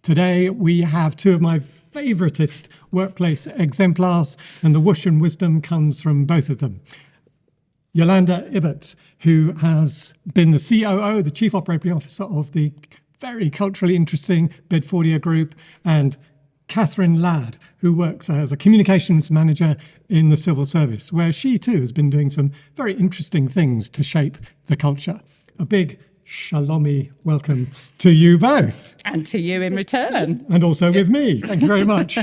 Today we have two of my favouriteest workplace exemplars, and the whoosh and wisdom comes from both of them. Yolanda Ibbett, who has been the COO, the Chief Operating Officer of the very culturally interesting Bedfordia Group, and Katherine Ladd, who works as a communications manager in the civil service, where she too has been doing some very interesting things to shape the culture. A big shalomi welcome to you both. And to you in return. And also with me. Thank you very much.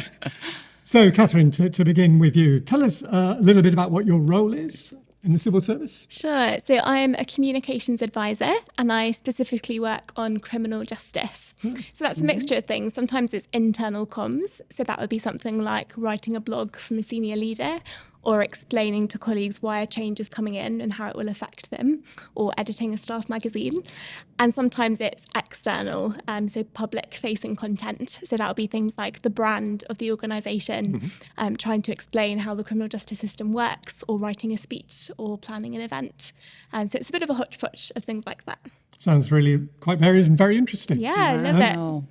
So, Katherine, to begin with you, tell us a little bit about what your role is in the civil service. Sure. So I'm a communications advisor and I specifically work on criminal justice. So that's a mixture of things. Sometimes it's internal comms. So that would be something like writing a blog from a senior leader or explaining to colleagues why a change is coming in and how it will affect them, or editing a staff magazine. And sometimes it's external, so public-facing content. So that would be things like the brand of the organisation, trying to explain how the criminal justice system works, or writing a speech, or planning an event. So it's a bit of a hodgepodge of things like that. Sounds really quite varied and very interesting. Yeah, I love it.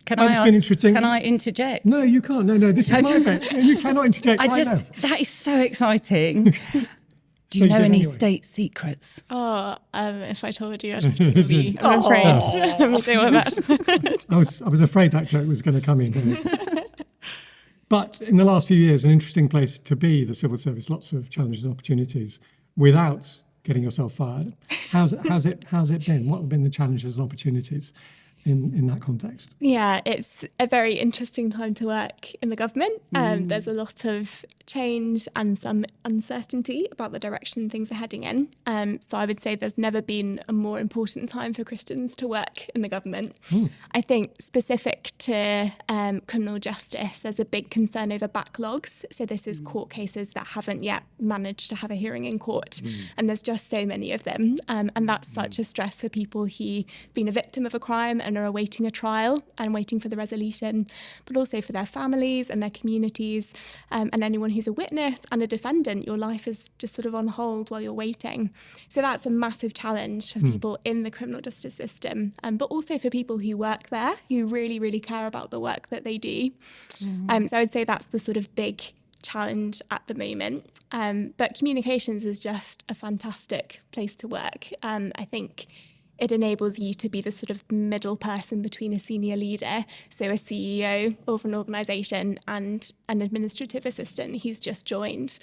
Can I interject? No, you can't. No, this is my bit. You cannot interject. That is so exciting. Do you know any state secrets? Oh, if I told you, I'd have to be. I'm afraid. I'm doing that. I was afraid that joke was going to come in. But in the last few years, an interesting place to be, the civil service, lots of challenges and opportunities without getting yourself fired. How's it been? What have been the challenges and opportunities in that context? Yeah, it's a very interesting time to work in the government. There's a lot of change and some uncertainty about the direction things are heading in. So I would say there's never been a more important time for Christians to work in the government. I think specific to criminal justice, there's a big concern over backlogs. So this is court cases that haven't yet managed to have a hearing in court. And there's just so many of them. And that's such a stress for people who've been a victim of a crime and are awaiting a trial and waiting for the resolution, but also for their families and their communities, and anyone who's a witness and a defendant. Your life is just sort of on hold while you're waiting. So that's a massive challenge for people in the criminal justice system, but also for people who work there, who really, really care about the work that they do. So I would say that's the sort of big challenge at the moment. But communications is just a fantastic place to work. I think it enables you to be the sort of middle person between a senior leader, so a CEO of an organisation, and an administrative assistant who's just joined.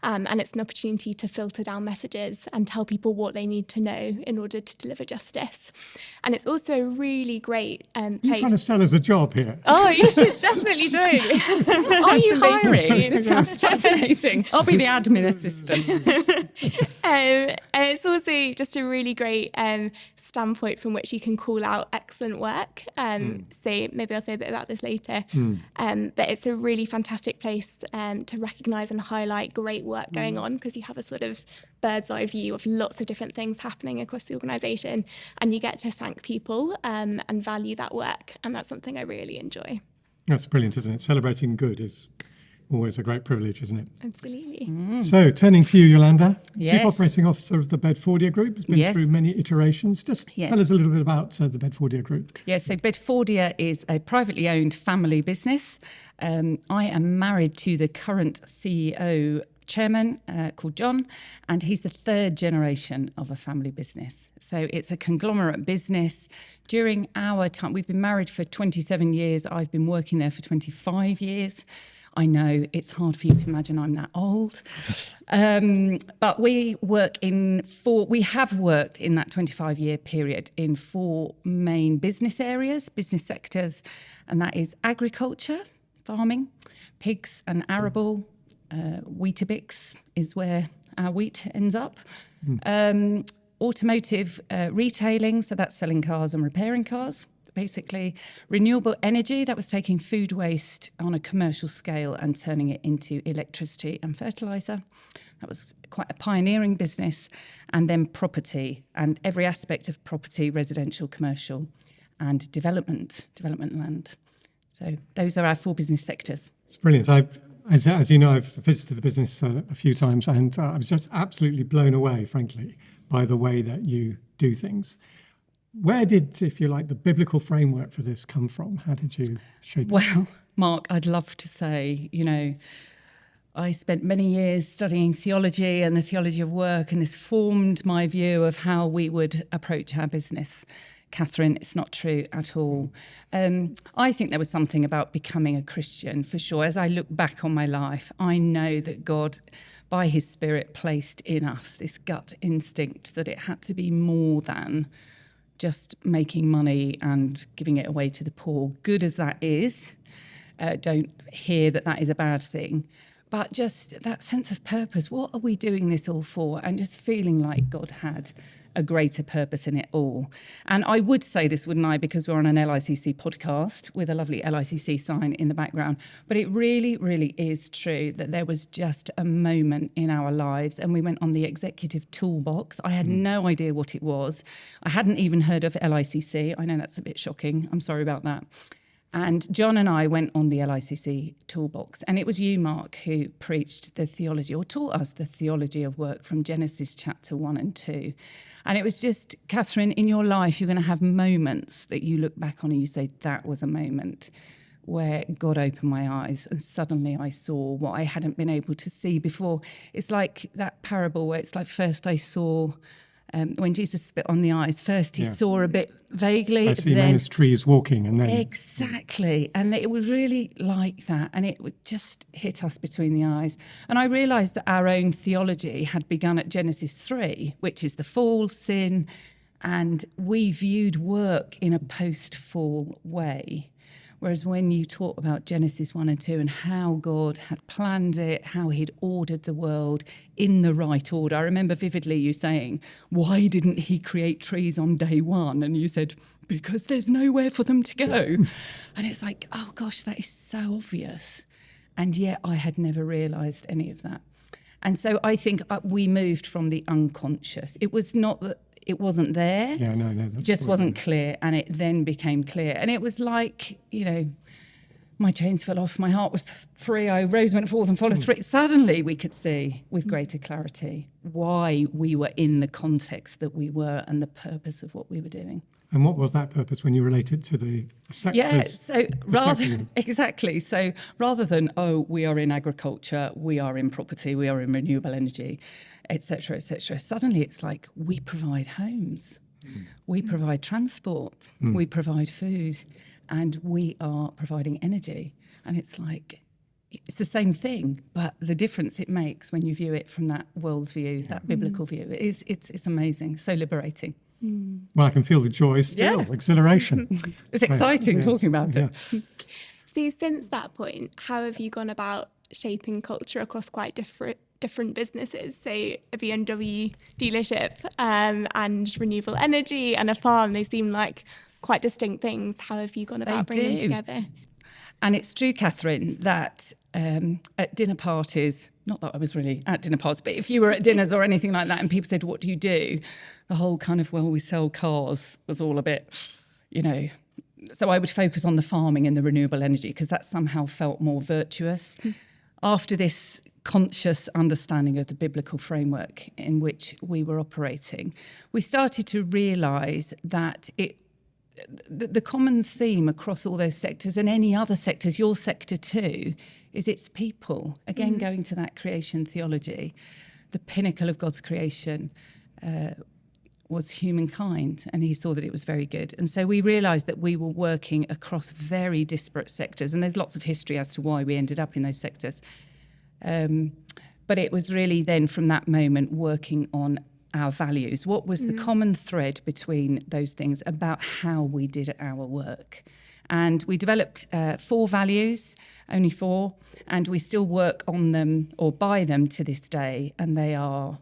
And it's an opportunity to filter down messages and tell people what they need to know in order to deliver justice. And it's also a really great place. You're trying to sell us a job here. Oh, you should definitely join. Are you hiring? It sounds fascinating. I'll be the admin assistant. It's also just a really great standpoint from which you can call out excellent work. So maybe I'll say a bit about this later. But it's a really fantastic place to recognise and highlight great work going on, because you have a sort of bird's eye view of lots of different things happening across the organisation, and you get to thank people and value that work, and that's something I really enjoy. That's brilliant, isn't it? Celebrating good is always a great privilege, isn't it? Absolutely. So, turning to you, Yolanda, Yes. Chief Operating Officer of the Bedfordia Group, has been through many iterations. Just tell us a little bit about the Bedfordia Group. Yes, so Bedfordia is a privately owned family business. I am married to the current CEO chairman called John, and he's the third generation of a family business. So it's a conglomerate business. During our time, we've been married for 27 years. I've been working there for 25 years. I know it's hard for you to imagine I'm that old. But we have worked in that 25-year period in 4 main business areas, business sectors, and that is agriculture, farming, pigs and arable, Weetabix is where our wheat ends up. Automotive retailing, so that's selling cars and repairing cars. Basically, renewable energy, that was taking food waste on a commercial scale and turning it into electricity and fertiliser. That was quite a pioneering business. And then property, and every aspect of property, residential, commercial, and development land. So those are our 4 business sectors. It's brilliant. As you know, I've visited the business a few times, and I was just absolutely blown away, frankly, by the way that you do things. Where did, if you like, the biblical framework for this come from? How did you shape it? Well, Mark, I'd love to say, I spent many years studying theology and the theology of work, and this formed my view of how we would approach our business. Katherine, it's not true at all. I think there was something about becoming a Christian, for sure. As I look back on my life, I know that God, by his Spirit, placed in us this gut instinct that it had to be more than just making money and giving it away to the poor. Good as that is, don't hear that that is a bad thing. But just that sense of purpose, what are we doing this all for? And just feeling like God had a greater purpose in it all. And I would say this, wouldn't I, because we're on an LICC podcast with a lovely LICC sign in the background. But it really, really is true that there was just a moment in our lives and we went on the executive toolbox. I had no idea what it was. I hadn't even heard of LICC. I know that's a bit shocking. I'm sorry about that. And John and I went on the LICC toolbox, and it was you, Mark, who preached the theology or taught us the theology of work from Genesis chapter 1 and 2. And it was just, Katherine, in your life, you're going to have moments that you look back on and you say, that was a moment where God opened my eyes and suddenly I saw what I hadn't been able to see before. It's like that parable where it's like first I saw... when Jesus spit on the eyes, first he saw a bit vaguely. I see men as trees walking, and then... Exactly. And it was really like that. And it would just hit us between the eyes. And I realised that our own theology had begun at Genesis 3, which is the fall, sin, and we viewed work in a post-fall way. Whereas when you talk about Genesis 1 and 2 and how God had planned it, how he'd ordered the world in the right order. I remember vividly you saying, why didn't he create trees on day one? And you said, because there's nowhere for them to go. And it's like, oh gosh, that is so obvious. And yet I had never realised any of that. And so I think we moved from the unconscious. It was not that it wasn't there. Yeah, no, it just wasn't clear, and it then became clear. And it was like, my chains fell off, my heart was free, I rose, went forth and followed through. Suddenly we could see with greater clarity why we were in the context that we were and the purpose of what we were doing. And what was that purpose when you related to the sectors? Yeah, so exactly. So rather than, we are in agriculture, we are in property, we are in renewable energy, etc., suddenly it's like we provide homes, we provide transport, we provide food, and we are providing energy. And it's like, it's the same thing, but the difference it makes when you view it from that worldview, that biblical view, it's amazing, so liberating. Well, I can feel the joy still, exhilaration. It's exciting talking about it. So since that point, how have you gone about shaping culture across quite different businesses? So a BMW dealership and renewable energy and a farm, they seem like quite distinct things. How have you gone about bringing them together? And it's true, Katherine, that at dinner parties, not that I was really at dinner parties, but if you were at dinners or anything like that and people said, what do you do? The whole kind of, we sell cars was all a bit, So I would focus on the farming and the renewable energy because that somehow felt more virtuous. After this conscious understanding of the biblical framework in which we were operating, we started to realise that the common theme across all those sectors and any other sectors, your sector too, is it's people. Again, going to that creation theology, the pinnacle of God's creation was humankind, and he saw that it was very good. And so we realised that we were working across very disparate sectors, and there's lots of history as to why we ended up in those sectors. But it was really then from that moment working on our values. What was the common thread between those things about how we did our work? And we developed 4 values, only 4, and we still work on them or by them to this day. And they are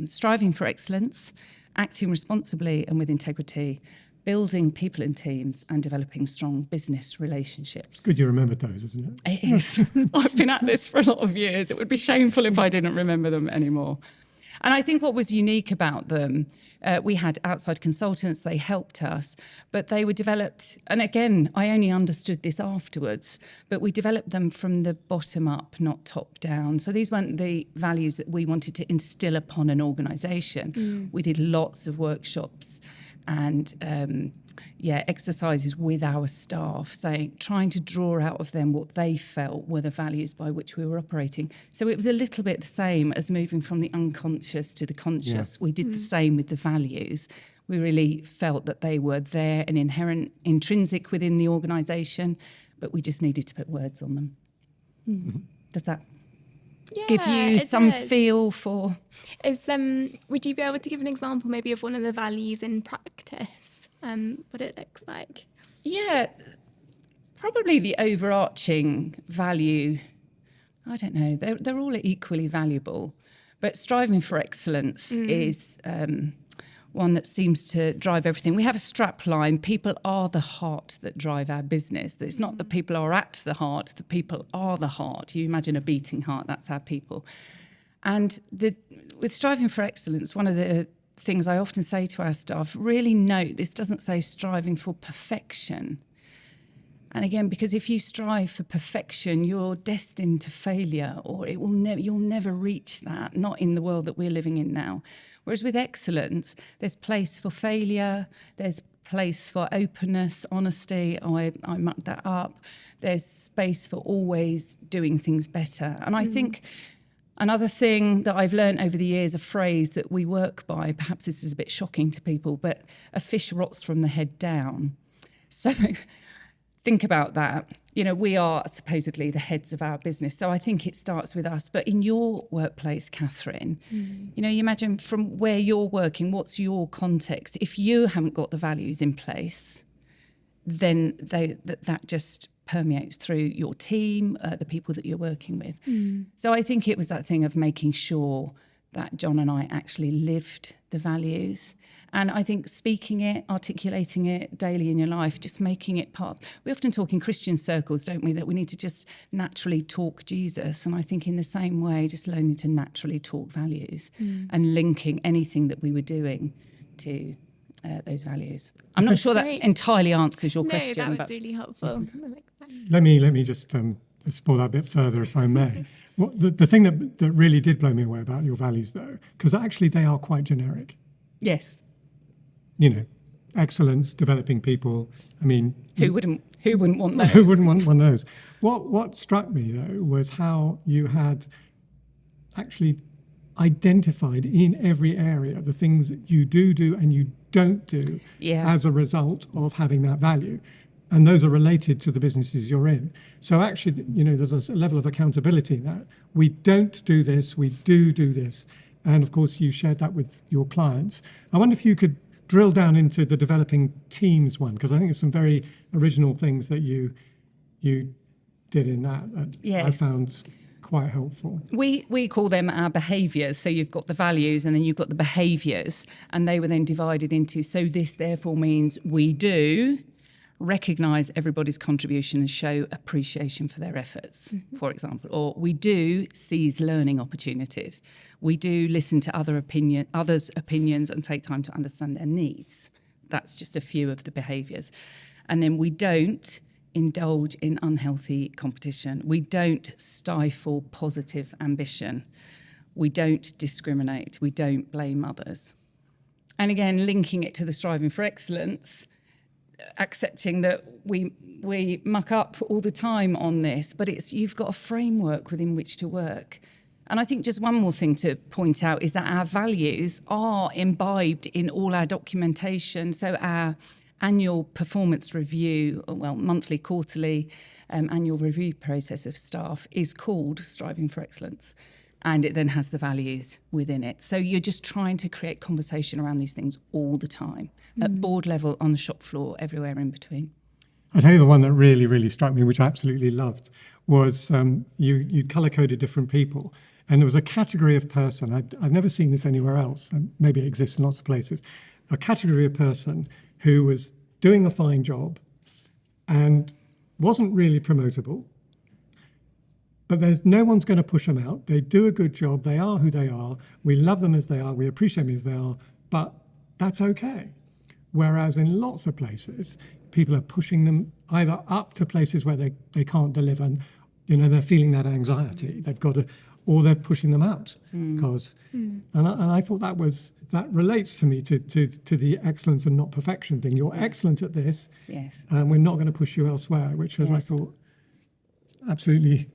striving for excellence, acting responsibly and with integrity, building people and teams, and developing strong business relationships. It's good you remembered those, isn't it? It is. I've been at this for a lot of years. It would be shameful if I didn't remember them anymore. And I think what was unique about them, we had outside consultants, they helped us, but they were developed, and again, I only understood this afterwards, but we developed them from the bottom up, not top down. So these weren't the values that we wanted to instill upon an organisation. We did lots of workshops and exercises with our staff, trying to draw out of them what they felt were the values by which we were operating. So it was a little bit the same as moving from the unconscious to the conscious. We did the same with the values. We really felt that they were there and intrinsic within the organisation, but we just needed to put words on them. Does that give you some feel for? Would you be able to give an example maybe of one of the values in practice, what it looks like? Yeah, probably the overarching value, I don't know, they're all equally valuable, but striving for excellence is one that seems to drive everything. We have a strap line, people are the heart that drive our business. It's not that people are at the heart, the people are the heart. You imagine a beating heart, that's our people. And with striving for excellence, one of the things I often say to our staff, really note this doesn't say striving for perfection. And again, because if you strive for perfection, you're destined to failure, or you'll never reach that, not in the world that we're living in now. Whereas with excellence, there's place for failure, there's place for openness, honesty, I mucked that up. There's space for always doing things better. And I think another thing that I've learned over the years, a phrase that we work by, perhaps this is a bit shocking to people, but a fish rots from the head down. So think about that. You know, we are supposedly the heads of our business. So I think it starts with us. But in your workplace, Katherine, you know, you imagine from where you're working, what's your context? If you haven't got the values in place, then that just permeates through your team, the people that you're working with. So I think it was that thing of making sure that John and I actually lived the values. And I think speaking it, articulating it daily in your life, just making it part. We often talk in Christian circles, don't we, that we need to just naturally talk Jesus. And I think in the same way, just learning to naturally talk values and linking anything that we were doing to those values. I'm not sure that entirely answers your question. No, that was really helpful. Let me just explore that a bit further, if I may. Well, the thing that really did blow me away about your values, though, because actually they are quite generic. Yes. You know, excellence, developing people. I mean, who wouldn't want those? Who wouldn't want one of those? What struck me though was how you had actually identified in every area the things that you do and you don't do as a result of having that value. And those are related to the businesses you're in. So actually, you know, there's a level of accountability in that. We don't do this, we do this. And of course, you shared that with your clients. I wonder if you could drill down into the developing teams one, because I think there's some very original things that you did in that I found quite helpful. We call them our behaviours. So you've got the values and then you've got the behaviours, and they were then divided into, so this therefore means we do recognise everybody's contribution and show appreciation for their efforts, for example. Or we do seize learning opportunities. We do listen to others' opinions and take time to understand their needs. That's just a few of the behaviours. And then we don't indulge in unhealthy competition. We don't stifle positive ambition. We don't discriminate. We don't blame others. And again, linking it to the striving for excellence, accepting that we muck up all the time on this, but you've got a framework within which to work. And I think just one more thing to point out is that our values are imbibed in all our documentation. So our annual performance review, monthly, quarterly, annual review process of staff is called Striving for Excellence. And it then has the values within it. So you're just trying to create conversation around these things all the time, at board level, on the shop floor, everywhere in between. I tell you the one that really, really struck me, which I absolutely loved, was you colour-coded different people. And there was a category of person, I've never seen this anywhere else, and maybe it exists in lots of places, a category of person who was doing a fine job and wasn't really promotable, but no one's going to push them out. They do a good job. They are who they are. We love them as they are. We appreciate them as they are, but that's okay. Whereas in lots of places, people are pushing them either up to places where they can't deliver. And, you know, they're feeling that anxiety. They've got to, or they're pushing them out. Because, and I thought that relates to me to the excellence and not perfection thing. You're excellent at this, Yes. and we're not going to push you elsewhere, which was, I thought, absolutely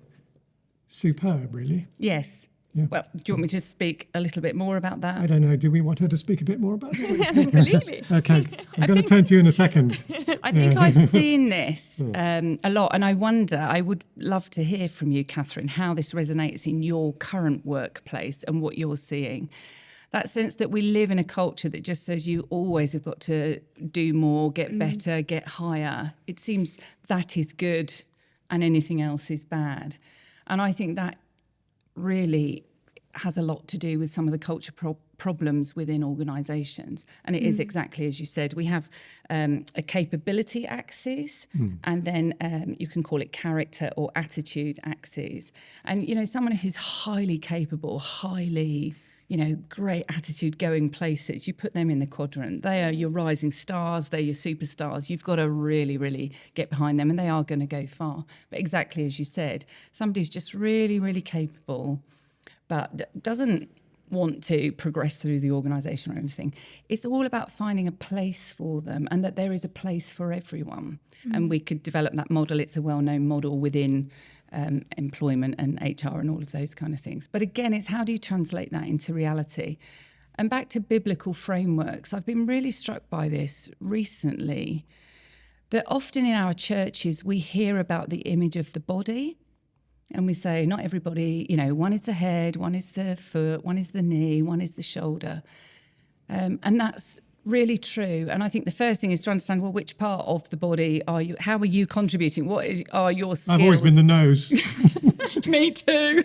superb, really. Yes. Yeah. Well, do you want me to speak a little bit more about that? I don't know. Do we want her to speak a bit more about it? Absolutely. Okay. I'm going to turn to you in a second. I think I've seen this a lot, and I would love to hear from you, Katherine, how this resonates in your current workplace and what you're seeing. That sense that we live in a culture that just says you always have got to do more, get better, get higher. It seems that is good and anything else is bad. And I think that really has a lot to do with some of the culture problems within organisations. And it is exactly as you said. We have a capability axis, and then you can call it character or attitude axis. And, you know, someone who's highly capable, highly, you know, great attitude, going places, you put them in the quadrant. They are your rising stars, they're your superstars. You've got to really, really get behind them, and they are going to go far. But exactly as you said, somebody who's just really, really capable, but doesn't want to progress through the organisation or anything. It's all about finding a place for them, and that there is a place for everyone. And we could develop that model. It's a well-known model within employment and HR and all of those kind of things. But again, it's how do you translate that into reality? And back to biblical frameworks, I've been really struck by this recently, that often in our churches we hear about the image of the body, and we say not everybody, you know, one is the head, one is the foot, one is the knee, one is the shoulder. And that's really true. And I think the first thing is to understand, well, which part of the body are you, how are you contributing? Are your skills? I've always been the nose. Me too.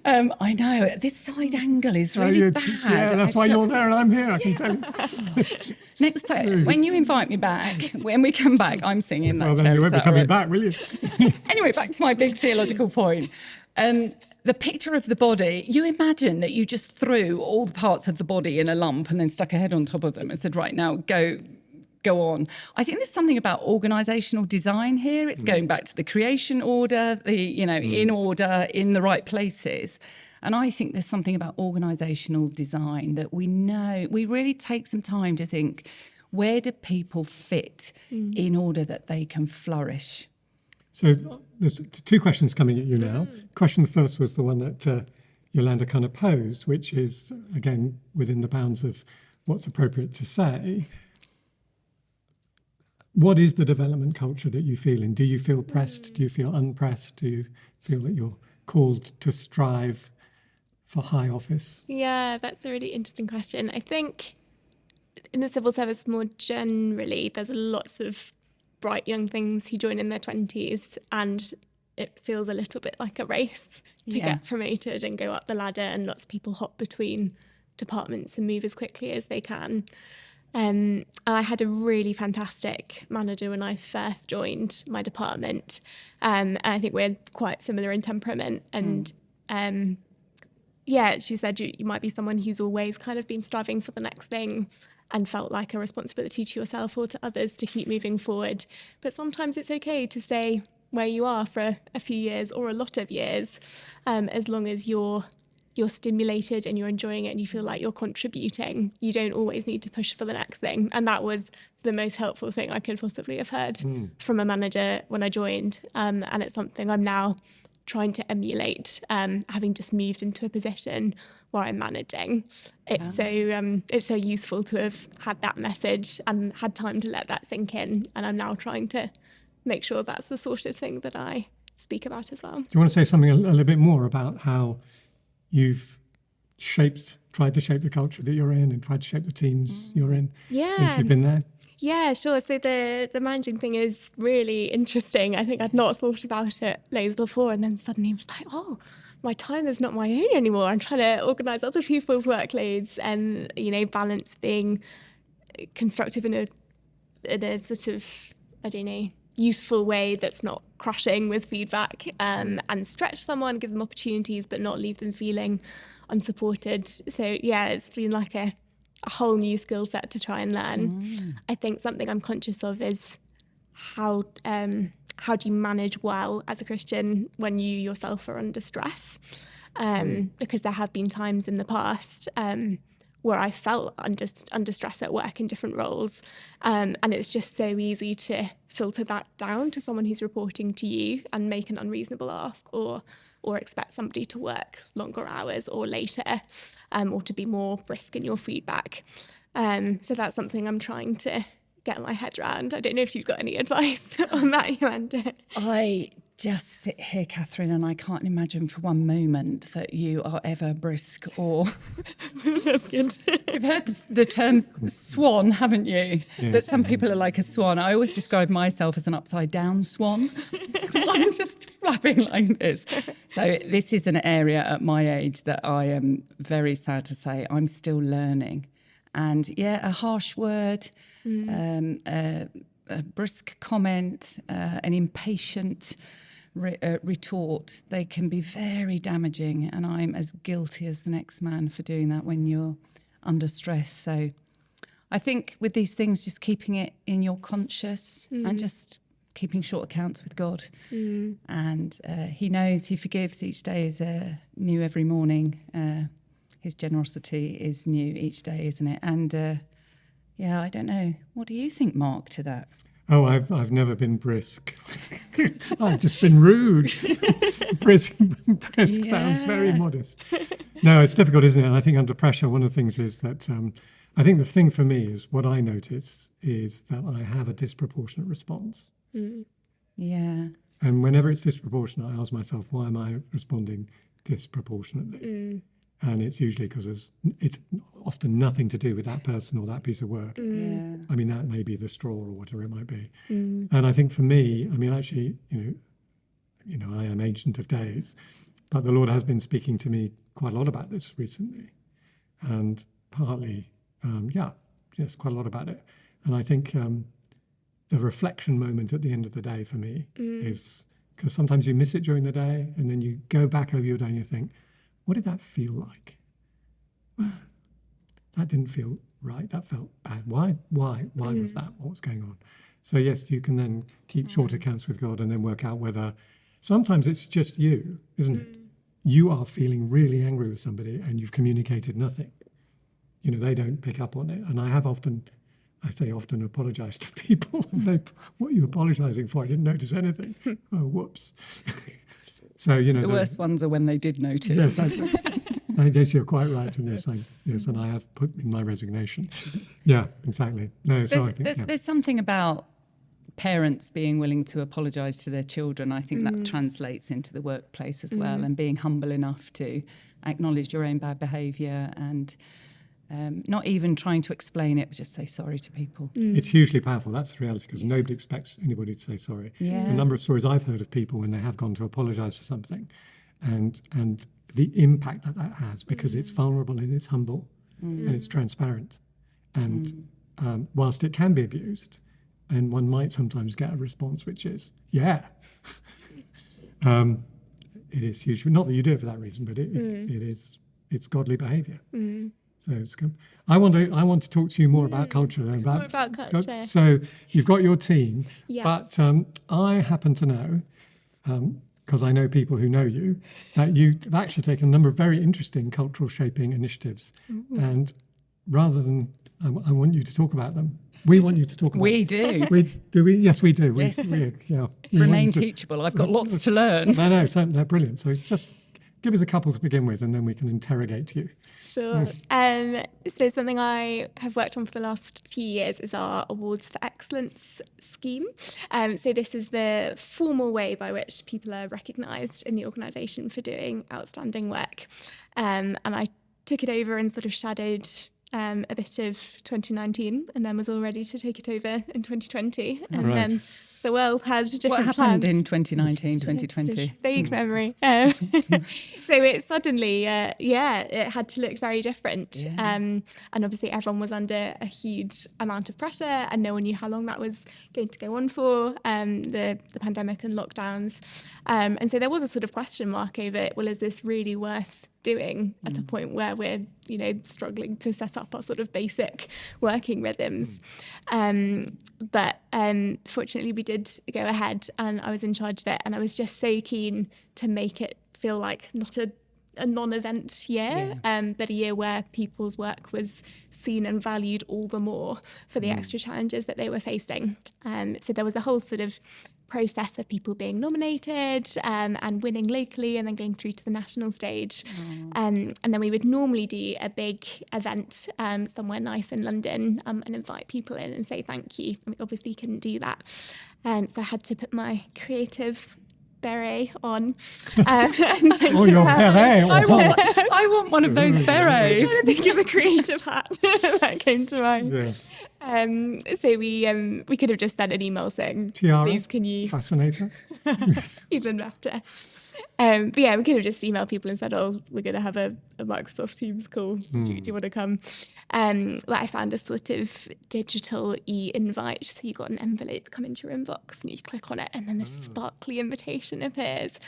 I know, this side angle is really bad. Yeah, that's why you're there and I'm here, I can tell you. Next time, when you invite me back, when we come back, I'm singing in that Well, then chair. you Is won't be that coming all right? back, will you? Anyway, back to my big theological point. The picture of the body, you imagine that you just threw all the parts of the body in a lump and then stuck a head on top of them and said, right, now go on. I think there's something about organisational design here. It's going back to the creation order, in order, in the right places. And I think there's something about organisational design that we know, we really take some time to think, where do people fit in order that they can flourish? So there's two questions coming at you now. Question the first was the one that Yolanda kind of posed, which is, again, within the bounds of what's appropriate to say. What is the development culture that you feel in? Do you feel pressed? Do you feel unpressed? Do you feel that you're called to strive for high office? Yeah, that's a really interesting question. I think in the civil service more generally, there's lots of bright young things who join in their 20s, and it feels a little bit like a race to get promoted and go up the ladder, and lots of people hop between departments and move as quickly as they can. And I had a really fantastic manager when I first joined my department, and I think we're quite similar in temperament. And she said you might be someone who's always kind of been striving for the next thing and felt like a responsibility to yourself or to others to keep moving forward. But sometimes it's okay to stay where you are for a few years or a lot of years, as long as you're stimulated and you're enjoying it and you feel like you're contributing. You don't always need to push for the next thing. And that was the most helpful thing I could possibly have heard from a manager when I joined. And it's something I'm now trying to emulate, having just moved into a position where I'm managing. It's so useful to have had that message and had time to let that sink in. And I'm now trying to make sure that's the sort of thing that I speak about as well. Do you want to say something a little bit more about how you've tried to shape the culture that you're in and tried to shape the teams you're in since you've been there? Yeah, sure. So the managing thing is really interesting. I think I'd not thought about it loads before, and then suddenly it was like, oh, my time is not my own anymore. I'm trying to organise other people's workloads and, balance being constructive in a sort of, useful way that's not crushing with feedback, and stretch someone, give them opportunities, but not leave them feeling unsupported. So yeah, it's been like a whole new skill set to try and learn. I think something I'm conscious of is how how do you manage well as a Christian when you yourself are under stress? Because there have been times in the past where I felt under stress at work in different roles. And it's just so easy to filter that down to someone who's reporting to you and make an unreasonable ask or expect somebody to work longer hours or later, or to be more brisk in your feedback. So that's something I'm trying to get my head around. I don't know if you've got any advice on that, Yolanda. I just sit here, Catherine, and I can't imagine for one moment that you are ever brisk or... That's good. You've heard the term swan, haven't you? Yes. That some people are like a swan. I always describe myself as an upside-down swan. I'm just flapping like this. So this is an area at my age that I am very sad to say I'm still learning. And a harsh word, a brisk comment, an impatient retort, they can be very damaging, and I'm as guilty as the next man for doing that when you're under stress. So I think with these things, just keeping it in your conscious and just keeping short accounts with God. And he knows, he forgives. Each day is new every morning. His generosity is new each day, isn't it? And I don't know. What do you think, Mark, to that? Oh, I've never been brisk. I've just been rude. Brisk sounds very modest. No, it's difficult, isn't it? And I think under pressure, one of the things is that I think the thing for me is what I notice is that I have a disproportionate response. Yeah. And whenever it's disproportionate, I ask myself, why am I responding disproportionately? And it's usually because it's often nothing to do with that person or that piece of work. Yeah. I mean, that may be the straw or whatever it might be. And I think for me, I mean, actually, you know, I am Ancient of Days, but the Lord has been speaking to me quite a lot about this recently. And partly, yes, quite a lot about it. And I think the reflection moment at the end of the day for me is, because sometimes you miss it during the day and then you go back over your day and you think, what did that feel like? That didn't feel right. That felt bad. Why was that? What was going on? So yes, you can then keep short accounts with God and then work out whether sometimes it's just you, isn't it? You are feeling really angry with somebody and you've communicated nothing. You know, they don't pick up on it. And I often apologise to people. What are you apologising for? I didn't notice anything. Oh, whoops. So, you know, The worst ones are when they did notice. Yes, I guess you're quite right in this. And I have put in my resignation. Yeah, exactly. No, so I think there's something about parents being willing to apologise to their children. I think that translates into the workplace as well, and being humble enough to acknowledge your own bad behaviour and not even trying to explain it, but just say sorry to people. It's hugely powerful. That's the reality, because nobody expects anybody to say sorry. Yeah. The number of stories I've heard of people when they have gone to apologise for something, and the impact that has, because it's vulnerable and it's humble and it's transparent. And whilst it can be abused, and one might sometimes get a response which is, it is hugely, not that you do it for that reason, but it's godly behaviour. So I want to talk to you more about culture. More about culture. So you've got your team, Yes. but I happen to know, because I know people who know you, that you've actually taken a number of very interesting cultural shaping initiatives. And rather than, I want you to talk about them. We want you to talk about We them. do. Do we? Yes, we do. Yes. We Remain want you to- teachable. I've got lots to learn. No, so they're brilliant. So just give us a couple to begin with, and then we can interrogate you. Sure. So something I have worked on for the last few years is our Awards for Excellence scheme. So this is the formal way by which people are recognised in the organisation for doing outstanding work. And I took it over and sort of shadowed a bit of 2019, and then was all ready to take it over in 2020. And Right. then the world had different What happened plans. in 2019, 2020? Vague memory. So it suddenly, it had to look very different. Yeah. And obviously everyone was under a huge amount of pressure, and no one knew how long that was going to go on for, the pandemic and lockdowns. And so there was a sort of question mark over, well, is this really worth doing at a point where we're, struggling to set up our sort of basic working rhythms. But fortunately we did go ahead, and I was in charge of it, and I was just so keen to make it feel like not a non-event year, but a year where people's work was seen and valued all the more for the extra challenges that they were facing. So there was a whole sort of process of people being nominated and winning locally and then going through to the national stage. And then we would normally do a big event somewhere nice in London and invite people in and say thank you. And we obviously couldn't do that. So I had to put my creative beret on. Oh, your beret! I want one of those berets. I was trying to think of a creative hat that came to mind. Yes. So we could have just sent an email saying, Tiara? please can you... Fascinator? Even better. But yeah, we could have just emailed people and said, oh, we're going to have a Microsoft Teams call. Do you want to come? But I found a sort of digital e-invite. So you got an envelope come into your inbox and you click on it and then this sparkly invitation appears.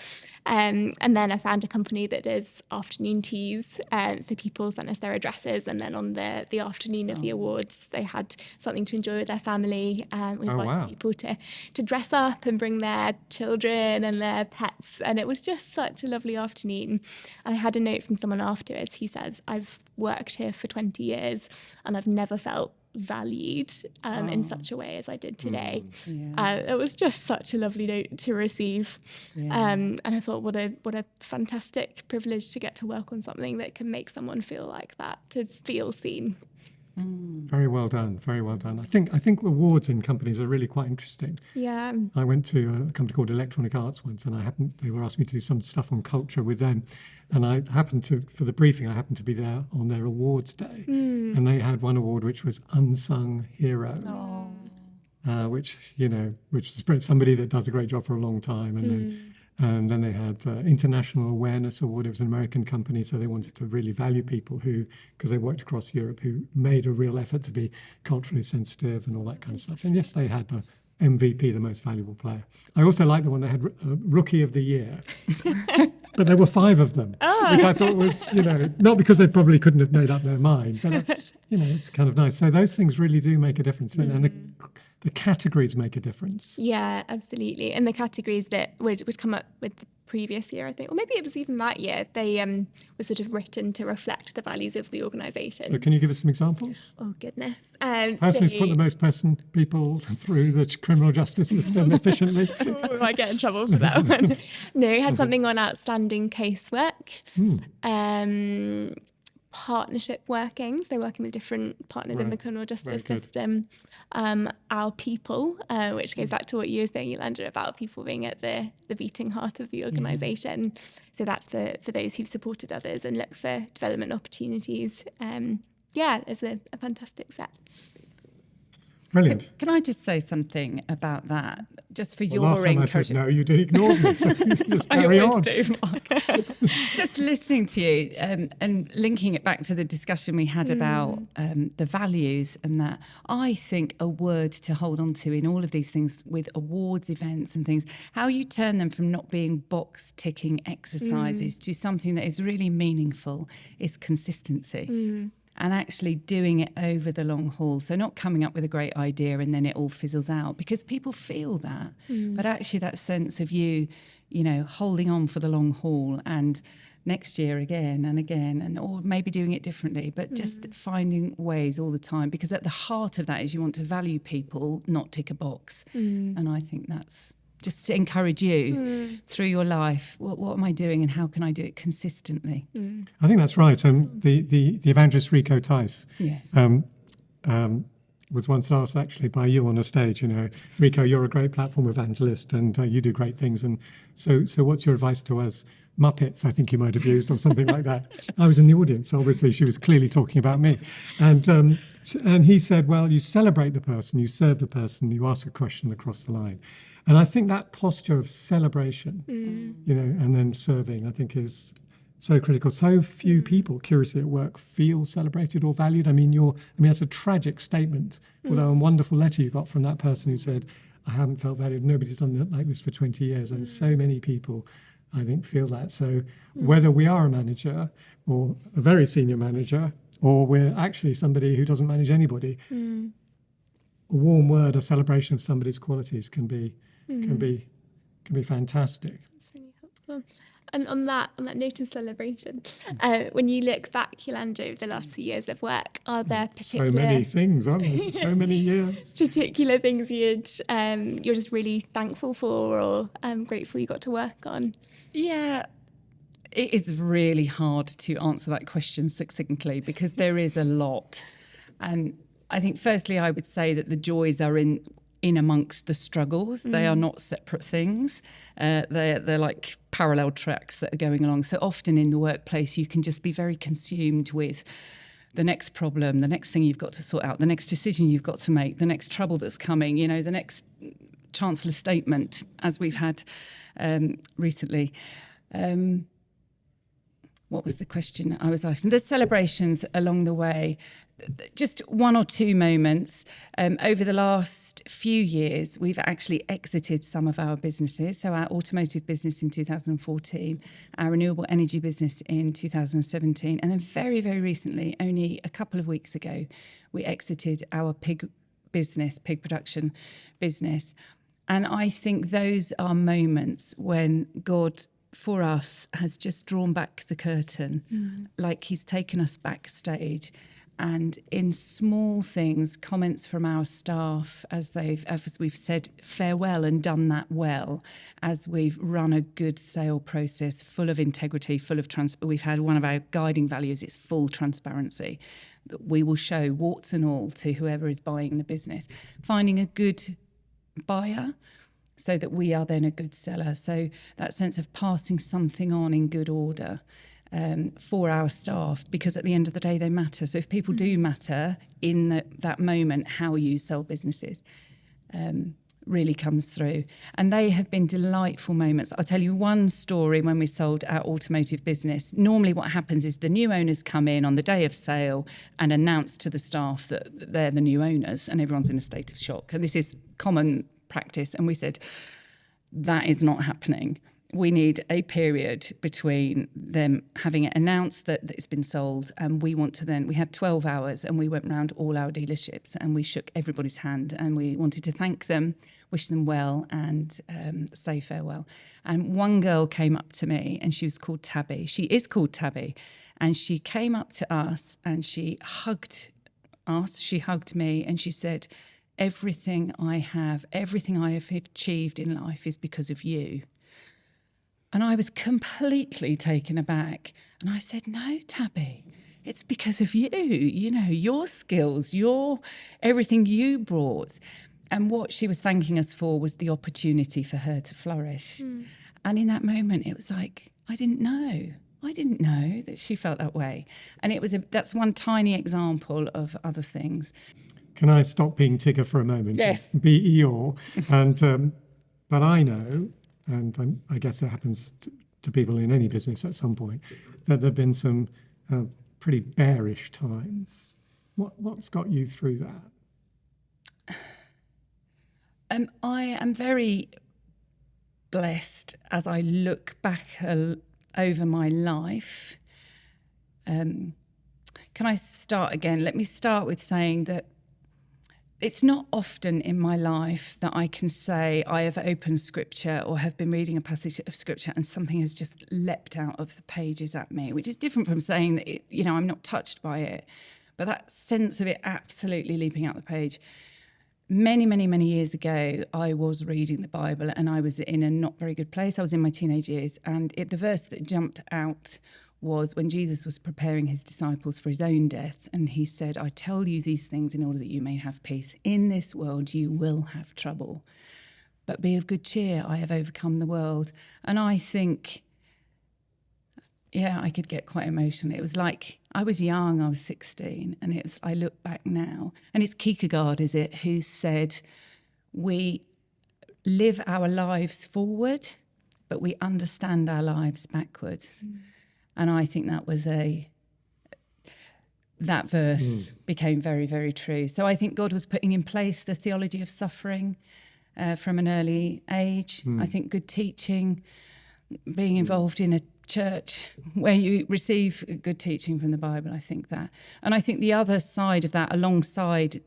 And then I found a company that does afternoon teas. So people sent us their addresses, and then on the afternoon of the awards, they had something to enjoy with their family. We invited people to dress up and bring their children and their pets. And it was just such a lovely afternoon. And I had a note from someone afterwards. He says, I've worked here for 20 years and I've never felt valued in such a way as I did today. It was just such a lovely note to receive. And I thought, what a fantastic privilege to get to work on something that can make someone feel like that, to feel seen. Very well done. Very well done. I think awards in companies are really quite interesting. Yeah. I went to a company called Electronic Arts once, and they were asking me to do some stuff on culture with them. And I happened to, for the briefing, I happened to be there on their awards day. And they had one award which was Unsung Hero. Which is somebody that does a great job for a long time. And then they had International Awareness Award. It was an American company, so they wanted to really value people who, because they worked across Europe, who made a real effort to be culturally sensitive and all that kind of stuff. And yes, they had the MVP, the most valuable player. I also liked the one they had Rookie of the Year. But there were 5 of them, which I thought was, not because they probably couldn't have made up their mind, but, it's kind of nice. So those things really do make a difference. And the categories make a difference. Yeah, absolutely. And the categories that would come up with the previous year, I think, or maybe it was even that year, they were sort of written to reflect the values of the organisation. So can you give us some examples? Oh, goodness. Person who's put the most people through the criminal justice system efficiently. We might get in trouble for that one. No, we had something on outstanding casework. Partnership workings, they're working with different partners in the criminal justice system. Our people, which goes back to what you were saying, Yolanda, about people being at the beating heart of the organisation. So that's for those who've supported others and look for development opportunities. It's a fantastic set. Brilliant. Can I just say something about that? Just for your last time encouragement. I said no, you did ignore me. So just carry I always on. do, Mark. Just listening to you and linking it back to the discussion we had about the values, and that I think a word to hold on to in all of these things with awards, events and things, how you turn them from not being box ticking exercises to something that is really meaningful is consistency. And actually doing it over the long haul. So not coming up with a great idea and then it all fizzles out, because people feel that. But actually that sense of you holding on for the long haul, and next year again and again, and or maybe doing it differently, but just finding ways all the time, because at the heart of that is you want to value people, not tick a box. And I think that's just to encourage you through your life. What am I doing and how can I do it consistently? I think that's right. The evangelist Rico Tice was once asked actually by you on a stage, Rico, you're a great platform evangelist and you do great things. And so what's your advice to us? Muppets, I think you might have used, or something like that. I was in the audience, so obviously she was clearly talking about me. And he said, well, you celebrate the person, you serve the person, you ask a question across the line. And I think that posture of celebration, and then serving, I think is so critical. So few people curiously at work feel celebrated or valued. That's a tragic statement, although a wonderful letter you got from that person who said, I haven't felt valued. Nobody's done that like this for 20 years. And so many people I think, feel that. So whether we are a manager or a very senior manager, or we're actually somebody who doesn't manage anybody, a warm word, a celebration of somebody's qualities can be fantastic. That's really helpful. And on that note of celebration, when you look back, Yolanda, over the last few years of work, are there particular... So many things, aren't there? So many years. Particular things you're just really thankful for or grateful you got to work on? Yeah, it is really hard to answer that question succinctly because there is a lot. And I think firstly, I would say that the joys are in amongst the struggles. They are not separate things. They're like parallel tracks that are going along. So often in the workplace, you can just be very consumed with the next problem, the next thing you've got to sort out, the next decision you've got to make, the next trouble that's coming, you know, the next Chancellor's statement, as we've had recently. What was the question I was asking? There's celebrations along the way. Just one or two moments. Over the last few years, we've actually exited some of our businesses. So our automotive business in 2014, our renewable energy business in 2017, and then very, very recently, only a couple of weeks ago, we exited our pig production business. And I think those are moments when God, for us, has just drawn back the curtain, like he's taken us backstage. And in small things, comments from our staff as we've said farewell and done that well, as we've run a good sale process full of integrity, full of we've had one of our guiding values, it's full transparency. We will show warts and all to whoever is buying the business. Finding a good buyer so that we are then a good seller. So that sense of passing something on in good order for our staff, because at the end of the day, they matter. So if people do matter in that moment, how you sell businesses really comes through. And they have been delightful moments. I'll tell you one story when we sold our automotive business. Normally what happens is the new owners come in on the day of sale and announce to the staff that they're the new owners, and everyone's in a state of shock. And this is common practice. And we said, that is not happening. We need a period between them having it announced that it's been sold, and we had 12 hours and we went round all our dealerships and we shook everybody's hand and we wanted to thank them, wish them well, and say farewell. And one girl came up to me, and she was called Tabby. She is called Tabby. And she came up to us and she hugged us, she hugged me, and she said, everything I have achieved in life is because of you. And I was completely taken aback. And I said, no, Tabby, it's because of you, you know, your skills, everything you brought. And what she was thanking us for was the opportunity for her to flourish. And in that moment, it was like, I didn't know that she felt that way. And that's one tiny example of other things. Can I stop being Tigger for a moment? Yes. Be Eeyore. And, but I know, and I guess it happens to people in any business at some point, that there have been some pretty bearish times. What's got you through that? I am very blessed as I look back over my life. Can I start again? Let me start with saying that it's not often in my life that I can say I have opened scripture or have been reading a passage of scripture and something has just leapt out of the pages at me, which is different from saying that, I'm not touched by it. But that sense of it absolutely leaping out the page. Many, many, many years ago, I was reading the Bible and I was in a not very good place. I was in my teenage years, and the verse that jumped out was when Jesus was preparing his disciples for his own death, and he said, I tell you these things in order that you may have peace. In this world you will have trouble, but be of good cheer, I have overcome the world. And I think, I could get quite emotional. It was like, I was young, I was 16, and I look back now, and it's Kierkegaard, is it, who said, we live our lives forward, but we understand our lives backwards. And I think that verse became very, very true. So I think God was putting in place the theology of suffering from an early age. I think good teaching, being involved in a church where you receive good teaching from the Bible. I think that. And I think the other side of that, alongside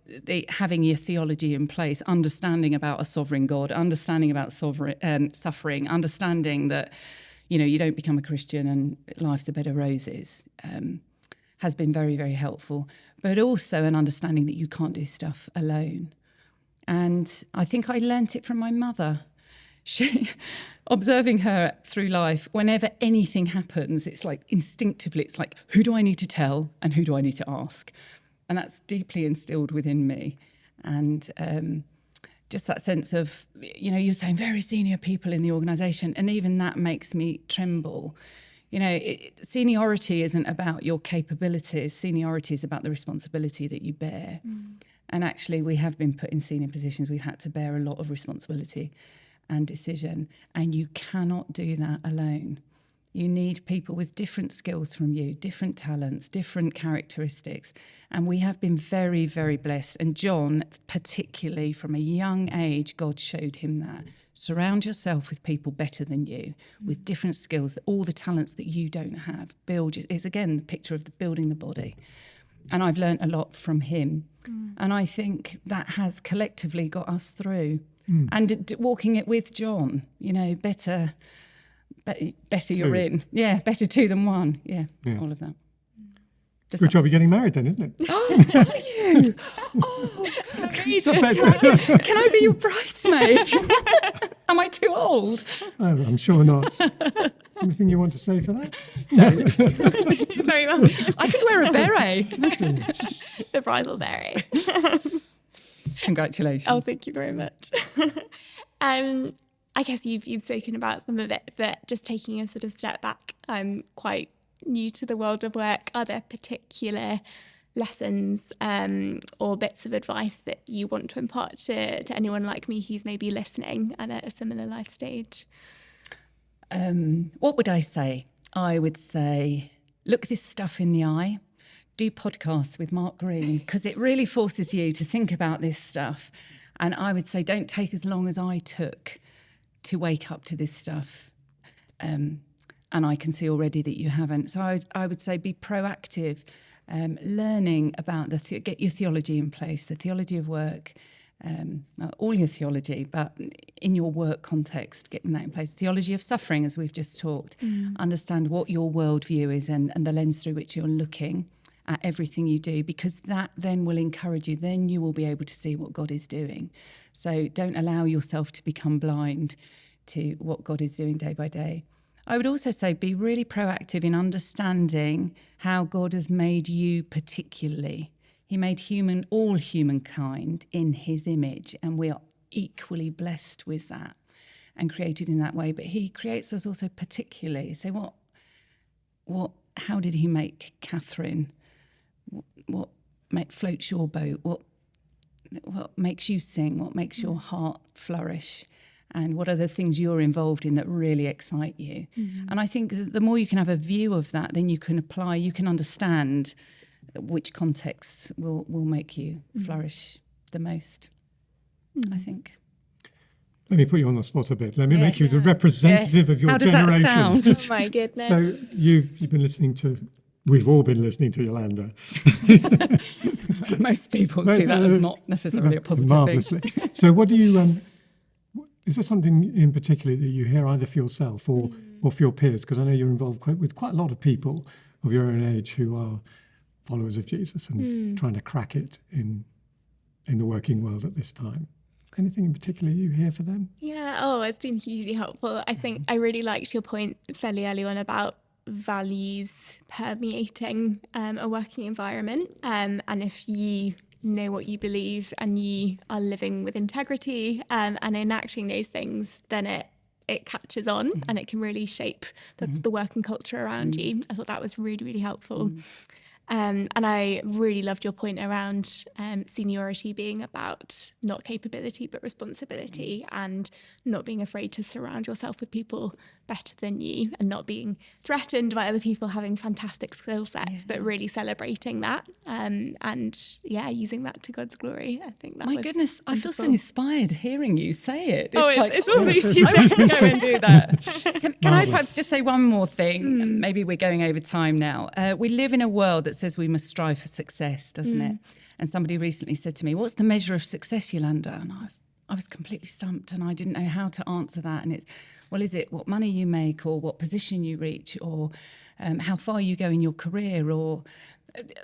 having your theology in place, understanding about a sovereign God, understanding about suffering, understanding that, you don't become a Christian and life's a bed of roses, has been very, very helpful. But also an understanding that you can't do stuff alone. And I think I learnt it from my mother. Observing her through life, whenever anything happens, it's like instinctively, it's like, who do I need to tell and who do I need to ask? And that's deeply instilled within me. And just that sense of, you're saying very senior people in the organisation, and even that makes me tremble. Seniority isn't about your capabilities. Seniority is about the responsibility that you bear. And actually, we have been put in senior positions. We've had to bear a lot of responsibility and decision, and you cannot do that alone. You need people with different skills from you, different talents, different characteristics, and we have been very, very blessed. And John, particularly from a young age, God showed him that. Surround yourself with people better than you, with different skills, all the talents that you don't have. Build is again the picture of building the body. And I've learned a lot from him, and I think that has collectively got us through. And walking it with John, better you're in. Yeah, better two than one. Yeah. All of that. Good job you're getting married then, isn't it? Oh, are you? Oh, can I be your bridesmaid? Am I too old? Oh, I'm sure not. Anything you want to say to that? Don't. Very well. I could wear a beret. The bridal beret. Congratulations. Oh, thank you very much. I guess you've spoken about some of it, but just taking a sort of step back, I'm quite new to the world of work. Are there particular lessons or bits of advice that you want to impart to anyone like me who's maybe listening and at a similar life stage? What would I say? I would say, look this stuff in the eye. Do podcasts with Mark Greene, because it really forces you to think about this stuff. And I would say don't take as long as I took to wake up to this stuff. And I can see already that you haven't. So I would say be proactive, learning about get your theology in place, the theology of work, all your theology, but in your work context, getting that in place. Theology of suffering, as we've just talked. Understand what your worldview is and the lens through which you're looking at everything you do, because that then will encourage you. Then you will be able to see what God is doing. So don't allow yourself to become blind to what God is doing day by day. I would also say be really proactive in understanding how God has made you particularly. He made all humankind in his image, and we are equally blessed with that and created in that way. But he creates us also particularly. So how did he make Katherine? What floats your boat? What makes you sing? What makes your heart flourish? And what are the things you're involved in that really excite you? And I think the more you can have a view of that, then you can apply, you can understand which contexts will make you flourish the most, I think. Let me put you on the spot a bit. Let me make you the representative of your generation. How does that sound? Oh my goodness. So you've been listening to, we've all been listening to Yolanda. Most people see that as not necessarily a positive marvelously. thing. So what do you, is there something in particular that you hear either for yourself or for your peers? Because I know you're involved with quite a lot of people of your own age who are followers of Jesus and trying to crack it in the working world at this time. Anything in particular you hear for them? Yeah, it's been hugely helpful. I think I really liked your point fairly early on about values permeating a working environment. And if you know what you believe and you are living with integrity and enacting those things, then it catches on and it can really shape the working culture around you. I thought that was really, really helpful. And I really loved your point around seniority being about not capability but responsibility, and not being afraid to surround yourself with people better than you, and not being threatened by other people having fantastic skill sets, but really celebrating that, and using that to God's glory. I think that My was goodness, wonderful. I feel so inspired hearing you say it. It's all these I want to go and do that. Can I perhaps just say one more thing? Maybe we're going over time now. We live in a world that says we must strive for success, doesn't it? And somebody recently said to me, "What's the measure of success, Yolanda?" And I was completely stumped, and I didn't know how to answer that. And is it what money you make, or what position you reach, or how far you go in your career, or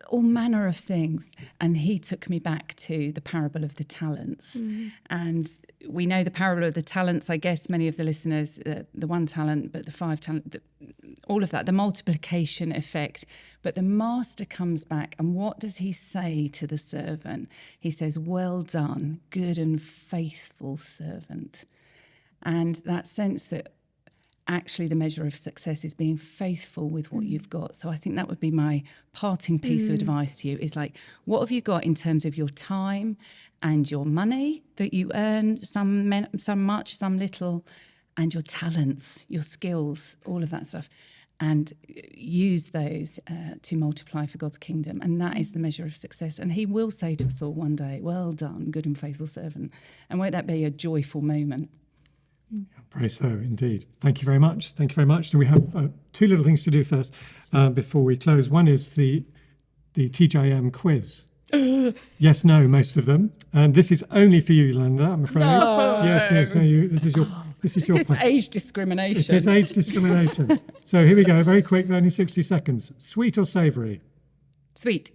all manner of things? And he took me back to the parable of the talents. And we know the parable of the talents, I guess many of the listeners, the 1 talent, but the 5 talent, all of that, the multiplication effect. But the master comes back, and what does he say to the servant? He says, "Well done, good and faithful servant." And that sense that actually the measure of success is being faithful with what you've got. So I think that would be my parting piece of advice to you, is like, what have you got in terms of your time and your money that you earn, some much, some little, and your talents, your skills, all of that stuff, and use those to multiply for God's kingdom. And that is the measure of success. And he will say to us all one day, "Well done, good and faithful servant." And won't that be a joyful moment? Very so, indeed. Thank you very much. Thank you very much. So we have 2 little things to do first before we close. One is the TJM quiz. Yes, no, most of them. And this is only for you, Yolanda, I'm afraid. No. Yes, no, this is your This is age discrimination. It is age discrimination. So here we go, very quick, only 60 seconds. Sweet or savoury? Sweet.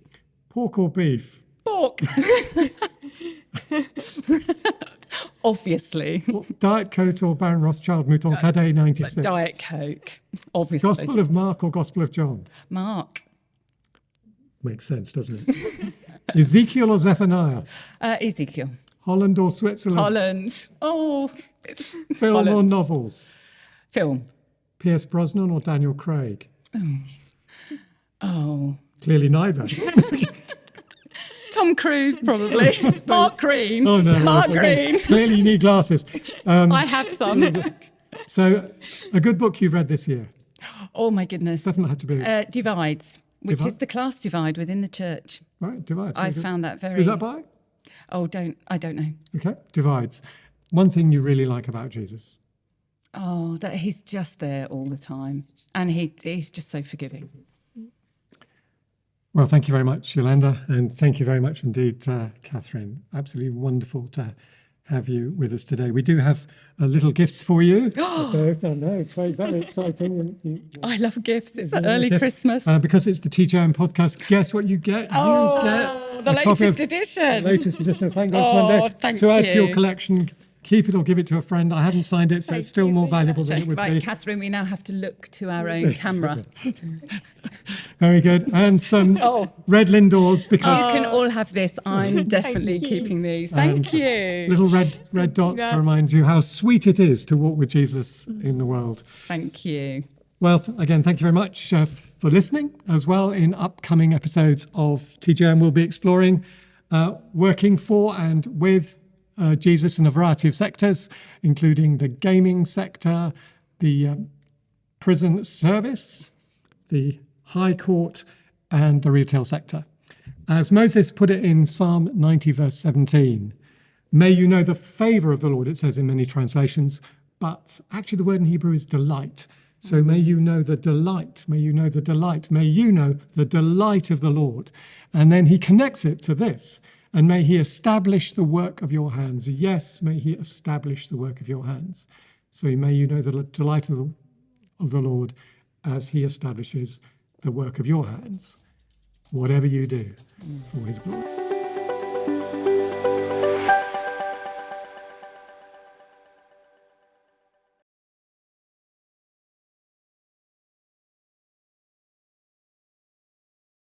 Pork or beef? Pork. Obviously. Diet Coke or Baron Rothschild Mouton Cadet 96? Diet Coke, obviously. Gospel of Mark or Gospel of John? Mark. Makes sense, doesn't it? Ezekiel or Zephaniah? Ezekiel. Holland or Switzerland? Holland. Oh, it's Film Holland. or novels? Film. Pierce Brosnan or Daniel Craig? Oh. Clearly neither. Tom Cruise, probably. Mark Greene. Oh, no. Mark Okay. Greene. Clearly you need glasses. I have some. So, a good book you've read this year? Oh, my goodness. Doesn't have to be. Divides, which is the class divide within the church. Right, Divides. I found that very... Who's that by? Oh, I don't know. Okay, Divides. One thing you really like about Jesus? Oh, that he's just there all the time. And he's just so forgiving. Well, thank you very much, Yolanda, and thank you very much indeed, Katherine. Absolutely wonderful to have you with us today. We do have little gifts for you. Both. I know, it's very exciting. I love gifts. It's an early Christmas. Because it's the TJM podcast, guess what you get? Oh, you get the latest edition. The latest edition of Thank God's Monday. Thank to add to you. your collection. Keep it or give it to a friend. I haven't signed it, so it's still more valuable than it would Right, be. Katherine, we now have to look to our own camera. Very good. And some red Lindors, because You can all have this. I'm definitely keeping these. Thank you. little red dots to remind you how sweet it is to walk with Jesus in the world. Thank you. Well, again, thank you very much for listening. As well, in upcoming episodes of TJM, we'll be exploring working for and with Jesus in a variety of sectors, including the gaming sector, the prison service, the High Court, and the retail sector. As Moses put it in Psalm 90, verse 17, may you know the favour of the Lord, it says in many translations, but actually the word in Hebrew is delight. So may you know the delight, may you know the delight, may you know the delight of the Lord. And then he connects it to this. And may he establish the work of your hands. Yes, may he establish the work of your hands. So may you know the delight of the Lord as he establishes the work of your hands, whatever you do for his glory.